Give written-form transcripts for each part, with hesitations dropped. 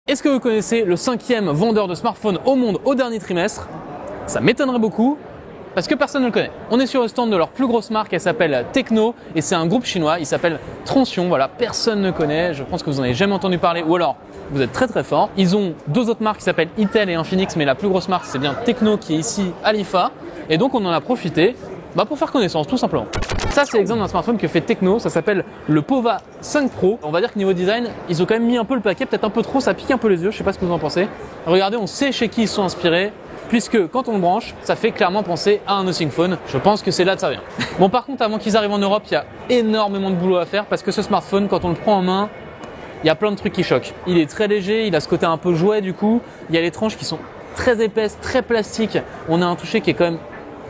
Est-ce que vous connaissez le 5e vendeur de smartphones au monde au dernier trimestre? Ça m'étonnerait beaucoup parce que personne ne le connaît. On est sur le stand de leur plus grosse marque, elle s'appelle Tecno et c'est un groupe chinois, il s'appelle Transsion. Voilà, personne ne connaît, je pense que vous n'en avez jamais entendu parler ou alors vous êtes très très fort. Ils ont deux autres marques qui s'appellent Itel et Infinix, mais la plus grosse marque c'est bien Tecno qui est ici à l'IFA et donc on en a profité pour faire connaissance tout simplement. Ça c'est l'exemple d'un smartphone que fait Tecno, ça s'appelle le Pova 5 Pro. On va dire que niveau design, ils ont quand même mis un peu le paquet, peut-être un peu trop, ça pique un peu les yeux, je sais pas ce que vous en pensez. Regardez, on sait chez qui ils sont inspirés, puisque quand on le branche, ça fait clairement penser à un Nothing Phone. Je pense que c'est là que ça vient. Bon par contre, avant qu'ils arrivent en Europe, il y a énormément de boulot à faire parce que ce smartphone, quand on le prend en main, il y a plein de trucs qui choquent. Il est très léger, il a ce côté un peu jouet du coup, il y a les tranches qui sont très épaisses, très plastiques. On a un toucher qui est quand même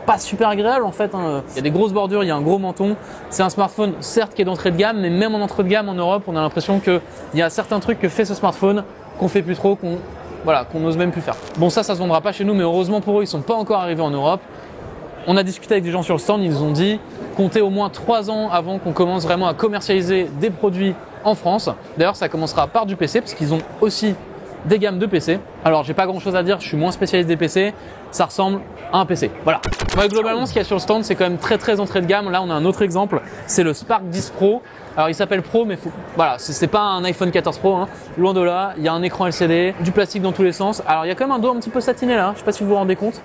pas super agréable en fait, hein. Il y a des grosses bordures, il y a un gros menton. C'est un smartphone certes qui est d'entrée de gamme, mais même en entrée de gamme en Europe, on a l'impression qu'il y a certains trucs que fait ce smartphone qu'on fait plus trop, qu'on n'ose même plus faire. Bon ça se vendra pas chez nous, mais heureusement pour eux, ils sont pas encore arrivés en Europe. On a discuté avec des gens sur le stand, ils nous ont dit comptez au moins 3 ans avant qu'on commence vraiment à commercialiser des produits en France. D'ailleurs ça commencera par du PC parce qu'ils ont aussi des gammes de PC. Alors j'ai pas grand chose à dire, je suis moins spécialiste des PC, ça ressemble à un PC. Voilà. Globalement ce qu'il y a sur le stand c'est quand même très entrée de gamme. Là on a un autre exemple, c'est le Spark 10 Pro. Alors il s'appelle Pro mais c'est pas un iPhone 14 Pro, hein. Loin de là, il y a un écran LCD, du plastique dans tous les sens. Alors il y a quand même un dos un petit peu satiné là, je sais pas si vous vous rendez compte,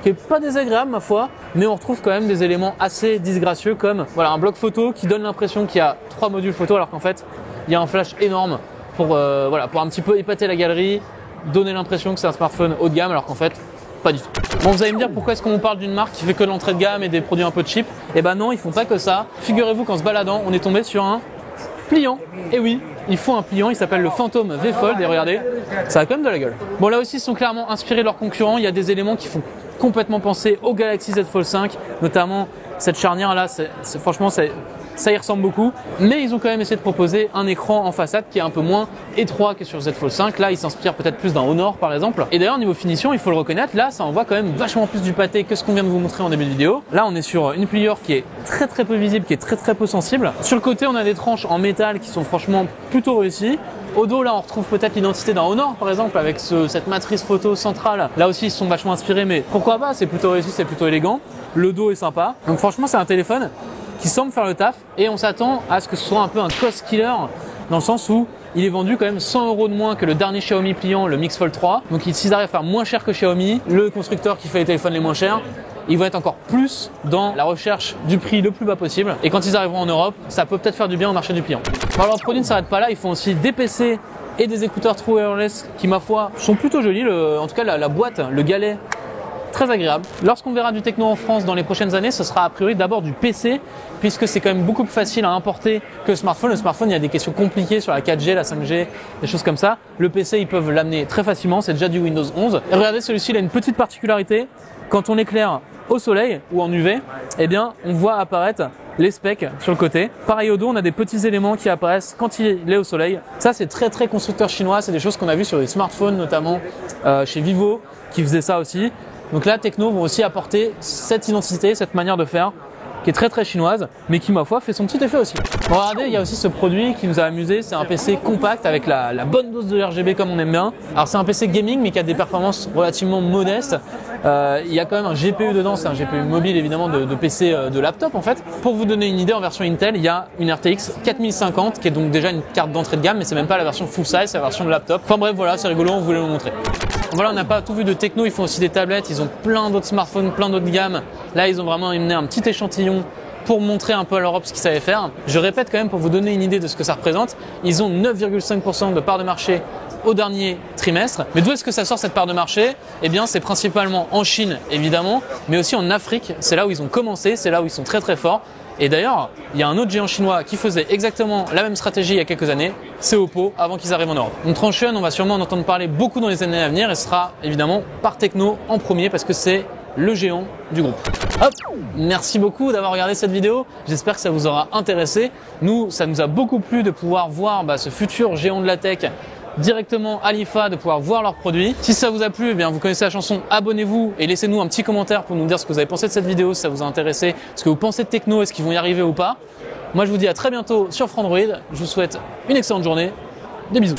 qui est pas désagréable ma foi, mais on retrouve quand même des éléments assez disgracieux comme un bloc photo qui donne l'impression qu'il y a 3 modules photo alors qu'en fait il y a un flash énorme pour un petit peu épater la galerie, donner l'impression que c'est un smartphone haut de gamme alors qu'en fait pas du tout. Bon vous allez me dire pourquoi est-ce qu'on parle d'une marque qui fait que de l'entrée de gamme et des produits un peu cheap? Eh ben non, ils font pas que ça. Figurez-vous qu'en se baladant on est tombé sur un pliant. Et oui, ils font un pliant, il s'appelle le Phantom V Fold et regardez, ça a quand même de la gueule. Bon là aussi ils sont clairement inspirés de leurs concurrents, il y a des éléments qui font complètement penser au Galaxy Z Fold 5, notamment cette charnière là, franchement ça y ressemble beaucoup, mais ils ont quand même essayé de proposer un écran en façade qui est un peu moins étroit que sur Z Fold 5. Là, ils s'inspirent peut-être plus d'un Honor par exemple. Et d'ailleurs, niveau finition, il faut le reconnaître, là, ça envoie quand même vachement plus du pâté que ce qu'on vient de vous montrer en début de vidéo. Là, on est sur une pliure qui est très peu visible, qui est très peu sensible. Sur le côté, on a des tranches en métal qui sont franchement plutôt réussies. Au dos, là, on retrouve peut-être l'identité d'un Honor, par exemple, avec cette matrice photo centrale. Là aussi, ils se sont vachement inspirés, mais pourquoi pas? C'est plutôt réussi, c'est plutôt élégant. Le dos est sympa. Donc franchement, c'est un téléphone qui semble faire le taf et on s'attend à ce que ce soit un peu un cost killer dans le sens où il est vendu quand même 100 € de moins que le dernier Xiaomi pliant, le Mix Fold 3. Donc s'ils arrivent à faire moins cher que Xiaomi, le constructeur qui fait les téléphones les moins chers, ils vont être encore plus dans la recherche du prix le plus bas possible. Et quand ils arriveront en Europe, ça peut peut-être faire du bien au marché du pliant. Bon, alors, leurs produits ne s'arrêtent pas là, ils font aussi des PC et des écouteurs True Wireless qui, ma foi, sont plutôt jolis. En tout cas, la boîte, le galet, très agréable. Lorsqu'on verra du Tecno en France dans les prochaines années, ce sera a priori d'abord du PC, puisque c'est quand même beaucoup plus facile à importer que le smartphone. Le smartphone, il y a des questions compliquées sur la 4G, la 5G, des choses comme ça. Le PC, ils peuvent l'amener très facilement, c'est déjà du Windows 11. Et regardez, celui-ci, il a une petite particularité. Quand on éclaire au soleil ou en UV, eh bien, on voit apparaître les specs sur le côté. Pareil au dos, on a des petits éléments qui apparaissent quand il est au soleil. Ça, c'est très constructeur chinois. C'est des choses qu'on a vues sur les smartphones, notamment chez Vivo, qui faisait ça aussi. Donc là, Tecno vont aussi apporter cette identité, cette manière de faire qui est très chinoise, mais qui, ma foi, fait son petit effet aussi. Bon, regardez, il y a aussi ce produit qui nous a amusé, c'est un PC compact avec la bonne dose de RGB comme on aime bien. Alors c'est un PC gaming, mais qui a des performances relativement modestes. Il y a quand même un GPU dedans, c'est un GPU mobile évidemment de PC, de laptop en fait. Pour vous donner une idée, en version Intel, il y a une RTX 4050 qui est donc déjà une carte d'entrée de gamme, mais c'est même pas la version full size, c'est la version de laptop. Enfin bref, voilà, c'est rigolo, on voulait le montrer. Voilà, on n'a pas tout vu de Tecno, ils font aussi des tablettes, ils ont plein d'autres smartphones, plein d'autres gammes. Là, ils ont vraiment amené un petit échantillon pour montrer un peu à l'Europe ce qu'ils savaient faire. Je répète quand même pour vous donner une idée de ce que ça représente. Ils ont 9,5% de part de marché au dernier trimestre. Mais d'où est-ce que ça sort cette part de marché? Eh bien, c'est principalement en Chine, évidemment, mais aussi en Afrique. C'est là où ils ont commencé, c'est là où ils sont très forts. Et d'ailleurs, il y a un autre géant chinois qui faisait exactement la même stratégie il y a quelques années, c'est Oppo, avant qu'ils arrivent en Europe. Donc Transsion, on va sûrement en entendre parler beaucoup dans les années à venir et ce sera évidemment par Tecno en premier parce que c'est le géant du groupe. Hop, merci beaucoup d'avoir regardé cette vidéo, j'espère que ça vous aura intéressé. Nous, ça nous a beaucoup plu de pouvoir voir ce futur géant de la tech directement à l'IFA, de pouvoir voir leurs produits. Si ça vous a plu, eh bien vous connaissez la chanson, abonnez-vous et laissez-nous un petit commentaire pour nous dire ce que vous avez pensé de cette vidéo, si ça vous a intéressé, ce que vous pensez de Tecno, est-ce qu'ils vont y arriver ou pas. Moi je vous dis à très bientôt sur Frandroid, je vous souhaite une excellente journée, des bisous.